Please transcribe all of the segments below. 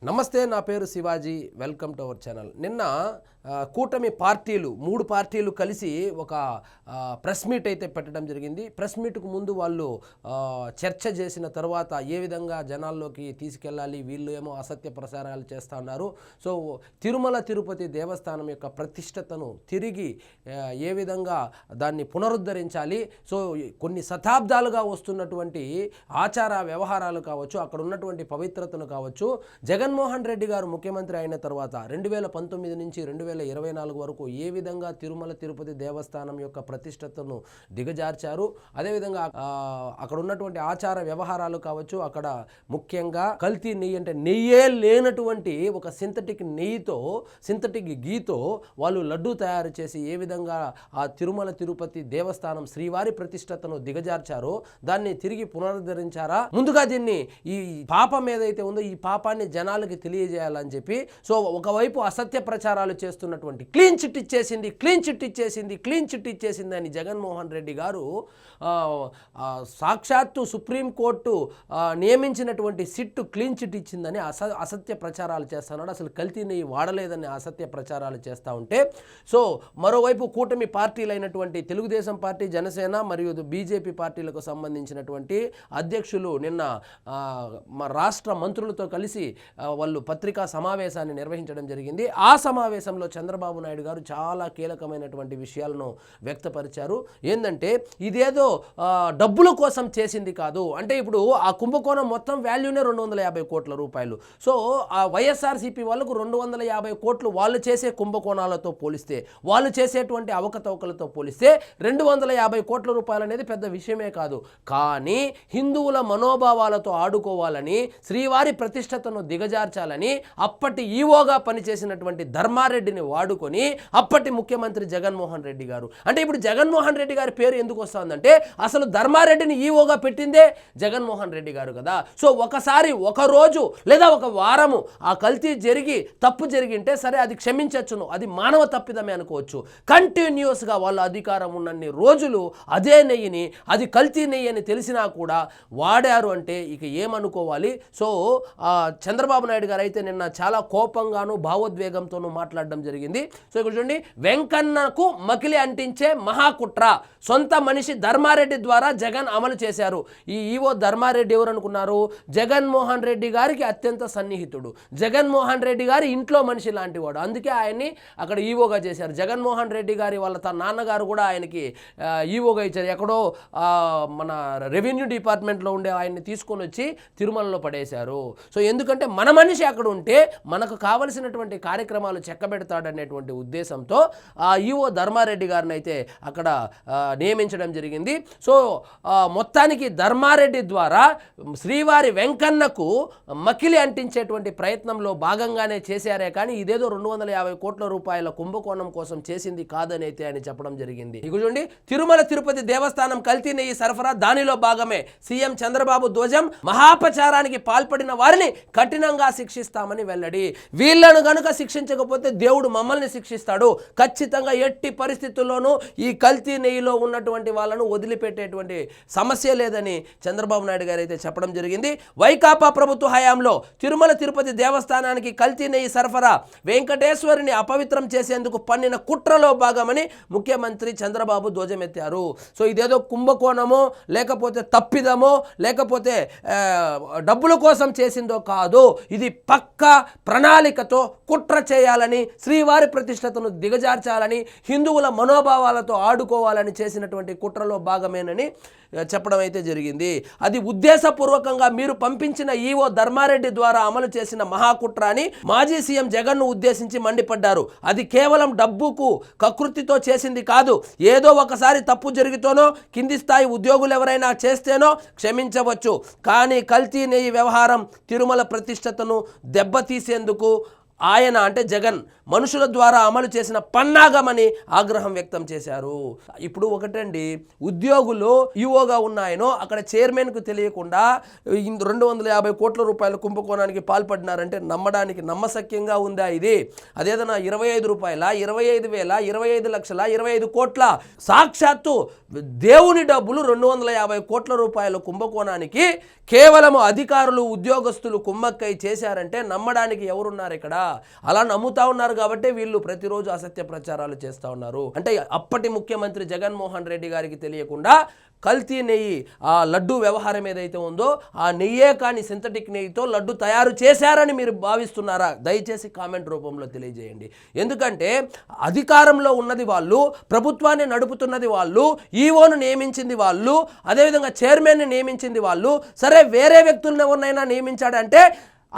నమస్తే, నా పేరు Shivaji. Welcome to our channel. నిన్న కూటమి పార్టీలు 3 పార్టీలు కలిసి ఒక ప్రెస్ మీట్ అయితే పెట్టడం జరిగింది. ప్రెస్ మీట్కు ముందు వాళ్ళు చర్చ చేసిన తర్వాత ఏ విధంగా జనాల్లోకి తీసుకెళ్ళాలి, వీళ్ళు ఏమో అసత్య ప్రసారాలు చేస్తూ ఉన్నారు. సో తిరుమల తిరుపతి దేవస్థానం యొక్క ప్రతిష్టతను తిరిగి ఏ విధంగా దాన్ని పునరుద్ధరించాలి, సో కొన్ని శతాబ్దాలుగా వస్తున్నటువంటి ఆచార వ్యవహారాలు కావచ్చు, అక్కడ ఉన్నటువంటి పవిత్రతను కావచ్చు, జగన్మోహన్ రెడ్డి గారు ముఖ్యమంత్రి అయిన తర్వాత 2019 నుంచి 2024 వరకు ఏ విధంగా తిరుమల తిరుపతి దేవస్థానం యొక్క ప్రతిష్టతను దిగజార్చారు, అదేవిధంగా అక్కడ ఉన్నటువంటి ఆచార వ్యవహారాలు కావచ్చు, అక్కడ ముఖ్యంగా కల్తీ నెయ్యి అంటే నెయ్యే లేనటువంటి ఒక సింథటిక్ గీతో వాళ్ళు లడ్డూ తయారు చేసి ఏ విధంగా ఆ తిరుమల తిరుపతి దేవస్థానం శ్రీవారి ప్రతిష్టతను దిగజార్చారో దాన్ని తిరిగి పునరుద్ధరించారా, ముందుగా దీన్ని ఈ పాపం ఏదైతే ఉందో ఈ పాపాన్ని జనాలకి తెలియజేయాలని చెప్పి సో ఒకవైపు అసత్య ప్రచారాలు చేస్తున్నటువంటి క్లీన్ చిట్ ఇచ్చేసింది అని జగన్మోహన్ రెడ్డి గారు సాక్షాత్తు సుప్రీంకోర్టు నియమించినటువంటి సిట్టు క్లీన్ చిట్ ఇచ్చిందని అసత్య ప్రచారాలు చేస్తున్నాడు. అసలు కల్తీ నెయ్యి వాడలేదని అసత్య ప్రచారాలు చేస్తూ ఉంటే, సో మరోవైపు కూటమి పార్టీలైనటువంటి తెలుగుదేశం పార్టీ, జనసేన మరియు బీజేపీ పార్టీలకు సంబంధించినటువంటి అధ్యక్షులు నిన్న రాష్ట్ర మంత్రులతో కలిసి వాళ్ళు పత్రికా సమావేశాన్ని నిర్వహించడం జరిగింది. ఆ సమావేశంలో చంద్రబాబు నాయుడు గారు చాలా కీలకమైనటువంటి విషయాలను వ్యక్తపరిచారు. ఏంటంటే ఇదేదో డబ్బుల కోసం చేసింది కాదు, అంటే ఇప్పుడు ఆ కుంభకోణం మొత్తం వాల్యూనే 250 కోట్ల రూపాయలు. సో ఆ వైఎస్ఆర్సీపీ వాళ్ళకు 250 కోట్లు వాళ్ళు చేసే కుంభకోణాలతో పోలిస్తే, వాళ్ళు చేసేటువంటి అవకతవకలతో పోలిస్తే 250 కోట్ల రూపాయలు అనేది పెద్ద విషయమే కాదు. కానీ హిందువుల మనోభావాలతో ఆడుకోవాలని, శ్రీవారి ప్రతిష్టతను దిగజార్చాలని అప్పటి ఈవోగా పనిచేసినటువంటి ధర్మారెడ్డిని వాడుకొని అప్పటి ముఖ్యమంత్రి జగన్మోహన్ రెడ్డి గారు, అంటే ఇప్పుడు జగన్మోహన్ రెడ్డి గారి పేరు ఎందుకు వస్తుందంటే అసలు ధర్మారెడ్డిని ఈవోగా పెట్టిందే జగన్మోహన్ రెడ్డి గారు కదా. సో ఒకసారి ఒక రోజు లేదా ఒక వారము ఆ కల్తీ తప్పు జరిగింటే సరే, అది క్షమించచ్చును, అది మానవ తప్పిదమే అనుకోవచ్చు. కంటిన్యూస్గా వాళ్ళ అధికారం ఉన్నన్ని రోజులు అదే నెయ్యిని, అది కల్తీ నెయ్యి అని తెలిసినా కూడా వాడారు అంటే ఇక ఏమనుకోవాలి. సో చంద్రబాబు నాయుడు గారు అయితే నిన్న చాలా కోపంగాను భావోద్వేగంతోనూ మాట్లాడడం జరిగింది. సో ఇక్కడ చూడండి, వెంకన్నకు మకిలి అంటించే మహాకుట్ర సొంత మనిషి ధర్మారెడ్డి ద్వారా జగన్ అమలు చేశారు. ఈ ఈవో ధర్మారెడ్డి ఎవరు అనుకున్నారు? జగన్మోహన్ రెడ్డి గారికి అత్యంత సన్నిహితుడు, జగన్మోహన్ రెడ్డి గారి ఇంట్లో మనిషి లాంటి వాడు, అందుకే ఆయన్ని అక్కడ ఈవోగా చేశారు. జగన్మోహన్ రెడ్డి గారి వాళ్ళ తన నాన్నగారు కూడా ఆయనకి ఈవోగా ఇచ్చారు. ఎక్కడో మన రెవెన్యూ డిపార్ట్మెంట్లో ఉండే ఆయన్ని తీసుకొని వచ్చి తిరుమలలో పడేశారు. సో ఎందుకంటే మన మనిషి అక్కడ ఉంటే మనకు కావలసినటువంటి కార్యక్రమాలు చెక్కబెడతాడనేటువంటి ఉద్దేశంతో ఆ ఈవో ధర్మారెడ్డి గారిని అయితే అక్కడ నియమించడం జరిగింది. సో మొత్తానికి ధర్మారెడ్డి ద్వారా శ్రీవారి వెంకన్నకు మకిలి అంటించేటువంటి ప్రయత్నంలో భాగంగానే చేశారే కానీ ఇదేదో 250 కోట్ల రూపాయల కుంభకోణం కోసం చేసింది కాదనైతే అని చెప్పడం జరిగింది. ఇక చూడండి, తిరుమల తిరుపతి దేవస్థానం కల్తీ నెయ్యి సరఫరా దానిలో భాగమే. సీఎం చంద్రబాబు ధ్వజం, మహాపచారానికి పాల్పడిన వారిని కఠినంగా శిక్షిస్తామని వెల్లడి. వీళ్ళను గనుక శిక్షించకపోతే దేవుడు మమ్మల్ని శిక్షిస్తాడు, ఖచ్చితంగా ఎట్టి పరిస్థితుల్లోనూ ఈ కల్తీ నెయ్యిలో ఉన్నటువంటి వాళ్ళను వదిలిపెట్టేటువంటి సమస్య లేదని చంద్రబాబు నాయుడు గారు అయితే చెప్పడం జరిగింది. వైకాపా ప్రభుత్వ హయాంలో తిరుమల తిరుపతి దేవస్థానానికి కల్తీ నెయ్యి సరఫరా, వెంకటేశ్వరిని అపవిత్రం చేసేందుకు పన్నిన కుట్రలో భాగమని ముఖ్యమంత్రి చంద్రబాబు ధ్వజమెత్తారు. సో ఇదేదో కుంభకోణమో లేకపోతే తప్పిదమో లేకపోతే డబ్బుల కోసం చేసిందో కాదు, ఇది పక్కా ప్రణాళికతో కుట్ర చేయాలని, శ్రీవారి ప్రతిష్టతను దిగజార్చాలని, హిందువుల మనోభావాలతో ఆడుకోవాలని చేసినటువంటి కుట్రలో భాగమేనని చెప్పడం అయితే జరిగింది. అది ఉద్దేశపూర్వకంగా మీరు పంపించిన ఈవో ధర్మారెడ్డి ద్వారా అమలు చేసిన మహాకుట్ర అని మాజీ సీఎం జగన్ను ఉద్దేశించి మండిపడ్డారు. అది కేవలం డబ్బుకు కకృతితో చేసింది కాదు, ఏదో ఒకసారి తప్పు జరిగితేనో కింది స్థాయి ఉద్యోగులు ఎవరైనా చేస్తేనో క్షమించవచ్చు, కానీ కల్తీ నెయ్యి వ్యవహారం తిరుమల ప్రతిష్టతను దెబ్బతీసేందుకు ఆయన అంటే జగన్ మనుషుల ద్వారా అమలు చేసిన పన్నాగమని ఆగ్రహం వ్యక్తం చేశారు. ఇప్పుడు ఒకటండి, ఉద్యోగులు ఈఓగా ఉన్నాయనో అక్కడ చైర్మన్కు తెలియకుండా 250 కోట్ల రూపాయల కుంభకోణానికి పాల్పడినారంటే నమ్మడానికి నమ్మశక్యంగా ఉందా ఇది? అదేదన్నా 25 రూపాయల 25,000 25 లక్షల 25 కోట్ల సాక్షాత్తు దేవుని డబ్బులు 250 కోట్ల రూపాయల కుంభకోణానికి కేవలం అధికారులు ఉద్యోగస్తులు కుమ్మక్కై చేశారంటే నమ్మడానికి ఎవరున్నారు ఇక్కడ? అలా నమ్ముతా ఉన్నారు కాబట్టి వీళ్ళు ప్రతిరోజు అసత్య ప్రచారాలు చేస్తూ ఉన్నారు. అంటే అప్పటి ముఖ్యమంత్రి జగన్మోహన్ రెడ్డి గారికి తెలియకుండా కల్తీ నెయ్యి ఆ లడ్డు వ్యవహారం ఏదైతే ఉందో ఆ నెయ్యే కానీ సింథటిక్ నెయ్యితో లడ్డు తయారు చేశారని మీరు భావిస్తున్నారా? దయచేసి కామెంట్ రూపంలో తెలియజేయండి. ఎందుకంటే అధికారంలో ఉన్నది వాళ్ళు, ప్రభుత్వాన్ని నడుపుతున్నది వాళ్ళు, ఈఓను నియమించింది వాళ్ళు, అదేవిధంగా చైర్మన్ని నియమించింది వాళ్ళు. సరే, వేరే వ్యక్తులను ఎవరినైనా నియమించాడంటే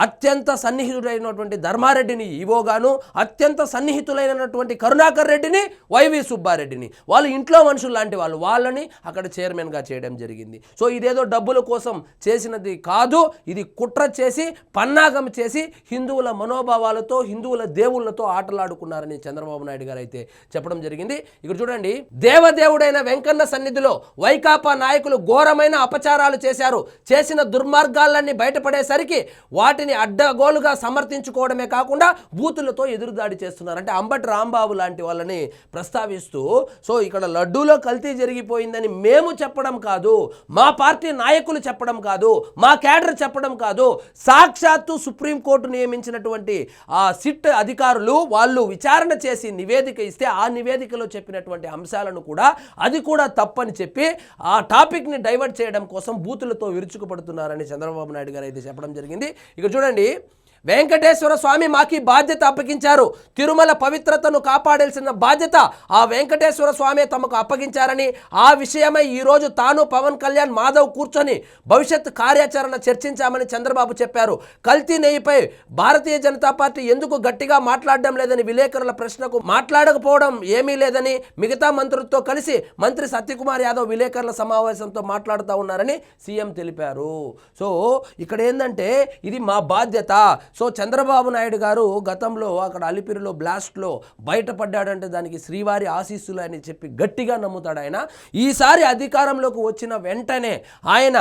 అత్యంత సన్నిహితుడైనటువంటి ధర్మారెడ్డిని ఈవోగాను, అత్యంత సన్నిహితులైనటువంటి కరుణాకర్ రెడ్డిని వైవి సుబ్బారెడ్డిని, వాళ్ళు ఇంట్లో మనుషులు లాంటి వాళ్ళని అక్కడ చైర్మన్గా చేయడం జరిగింది. సో ఇదేదో డబ్బుల కోసం చేసినది కాదు, ఇది కుట్ర చేసి పన్నాగం చేసి హిందువుల మనోభావాలతో హిందువుల దేవుళ్ళతో ఆటలాడుకున్నారని చంద్రబాబు నాయుడు గారు అయితే చెప్పడం జరిగింది. ఇక్కడ చూడండి, దేవదేవుడైన వెంకన్న సన్నిధిలో వైకాపా నాయకులు ఘోరమైన అపచారాలు చేశారు. చేసిన దుర్మార్గాలన్నీ బయటపడేసరికి వాటిని అడ్డగోలుగా సమర్థించుకోవడమే కాకుండా బూతులతో ఎదురుదాడి చేస్తున్నారు. అంటే అంబటి రాంబాబు లాంటి వాళ్ళని ప్రస్తావిస్తూ, సో ఇక్కడ లడ్డూలో కల్తీ జరిగిపోయిందని మేము చెప్పడం కాదు, మా పార్టీ నాయకులు చెప్పడం కాదు, మా క్యాడర్ చెప్పడం కాదు, సాక్షాత్తు సుప్రీంకోర్టు నియమించినటువంటి ఆ సిట్ అధికారులు వాళ్ళు విచారణ చేసి నివేదిక ఇస్తే ఆ నివేదికలో చెప్పినటువంటి అంశాలను కూడా అది కూడా తప్పని చెప్పి ఆ టాపిక్ని డైవర్ట్ చేయడం కోసం బూతులతో విరుచుకుపడుతున్నారని చంద్రబాబు నాయుడు గారు అయితే చెప్పడం జరిగింది. ఇక చూడండి, వెంకటేశ్వర స్వామి మాకి బాధ్యత అప్పగించారు. తిరుమల పవిత్రతను కాపాడాల్సిన బాధ్యత ఆ వెంకటేశ్వర స్వామి తమకు అప్పగించారని, ఆ విషయమై ఈరోజు తాను పవన్ కళ్యాణ్ మాధవ్ కూర్చొని భవిష్యత్ కార్యాచరణ చర్చించామని చంద్రబాబు చెప్పారు. కల్తీ నెయ్యిపై భారతీయ జనతా పార్టీ ఎందుకు గట్టిగా మాట్లాడడం లేదని విలేకరుల ప్రశ్నకు మాట్లాడకపోవడం ఏమీ లేదని మిగతా మంత్రులతో కలిసి మంత్రి సత్యకుమార్ యాదవ్ విలేకరుల సమావేశంతో మాట్లాడుతూ ఉన్నారని సీఎం తెలిపారు. సో ఇక్కడ ఏంటంటే ఇది మా బాధ్యత. సో చంద్రబాబు నాయుడు గారు గతంలో అక్కడ అలిపిరిలో బ్లాస్ట్లో బయటపడ్డాడంటే దానికి శ్రీవారి ఆశీస్సులు అని చెప్పి గట్టిగా నమ్ముతాడు ఆయన. ఈసారి అధికారంలోకి వచ్చిన వెంటనే ఆయన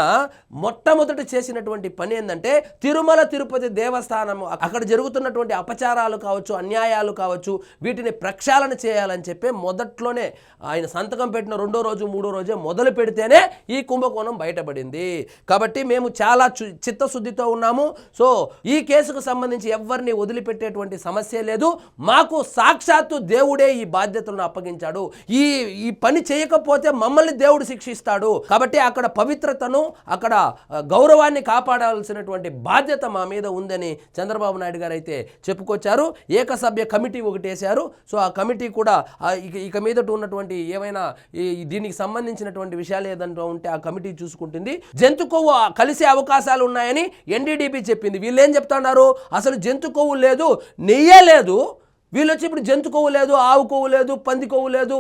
మొట్టమొదటి చేసినటువంటి పని ఏంటంటే తిరుమల తిరుపతి దేవస్థానం అక్కడ జరుగుతున్నటువంటి అపచారాలు కావచ్చు, అన్యాయాలు కావచ్చు, వీటిని ప్రక్షాళన చేయాలని చెప్పి మొదట్లోనే ఆయన సంతకం పెట్టిన 2వ రోజు 3వ రోజే మొదలు పెడితేనే ఈ కుంభకోణం బయటపడింది. కాబట్టి మేము చాలా చిత్తశుద్ధితో ఉన్నాము. సో ఈ కేసుకు సంబంధించి ఎవరిని వదిలిపెట్టేటువంటి సమస్య లేదు. మాకు సాక్షాత్తు దేవుడే ఈ బాధ్యతలను అప్పగించాడు. ఈ పని చేయకపోతే మమ్మల్ని దేవుడు శిక్షిస్తాడు. కాబట్టి అక్కడ పవిత్రతను, అక్కడ గౌరవాన్ని కాపాడాల్సినటువంటి బాధ్యత మా మీద ఉందని చంద్రబాబు నాయుడు గారు అయితే చెప్పుకొచ్చారు. ఏకసభ్య కమిటీ ఒకటి వేశారు. సో ఆ కమిటీ కూడా ఇక మీదట ఉన్నటువంటి ఏమైనా దీనికి సంబంధించినటువంటి విషయాలు ఏదంటూ ఉంటే ఆ కమిటీ చూసుకుంటుంది. జంతు కొవ్వు కలిసే అవకాశాలు ఉన్నాయని ఎన్డీడీపీ చెప్పింది. వీళ్ళు ఏం చెప్తున్నారు? అసలు జంతు కొవ్వు లేదు, నెయ్యే లేదు. వీళ్ళు వచ్చి ఇప్పుడు జంతు కొవ్వు లేదు, ఆవు కొవ్వు లేదు, పంది కొవ్వు లేదు,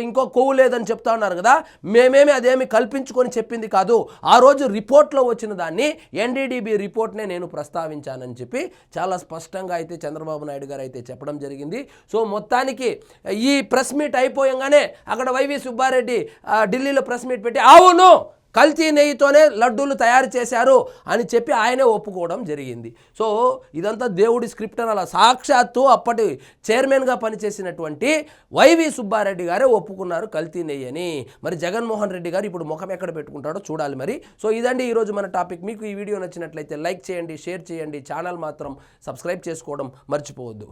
ఇంకో కొవ్వు లేదని చెప్తా ఉన్నారు కదా. మేమేమి అదేమి కల్పించుకొని చెప్పింది కాదు. ఆ రోజు రిపోర్ట్లో వచ్చిన దాన్ని ఎన్డీడీబీ రిపోర్ట్నే నేను ప్రస్తావించానని చెప్పి చాలా స్పష్టంగా అయితే చంద్రబాబు నాయుడు గారు అయితే చెప్పడం జరిగింది. సో మొత్తానికి ఈ ప్రెస్ మీట్ అయిపోయంగానే అక్కడ వైవి సుబ్బారెడ్డి ఢిల్లీలో ప్రెస్ మీట్ పెట్టి అవును కల్తీ నెయ్యితోనే లడ్డూలు తయారు చేశారు అని చెప్పి ఆయనే ఒప్పుకోవడం జరిగింది. సో ఇదంతా దేవుడి స్క్రిప్ట్ అని అలా సాక్షాత్తు అప్పటి చైర్మన్గా పనిచేసినటువంటి వైవి సుబ్బారెడ్డి గారే ఒప్పుకున్నారు కల్తీ నెయ్యి అని. మరి జగన్మోహన్ రెడ్డి గారు ఇప్పుడు ముఖం ఎక్కడ పెట్టుకుంటాడో చూడాలి మరి. సో ఇదండి ఈరోజు మన టాపిక్. మీకు ఈ వీడియో నచ్చినట్లయితే లైక్ చేయండి, షేర్ చేయండి, ఛానల్ మాత్రం సబ్స్క్రైబ్ చేసుకోవడం మర్చిపోవద్దు.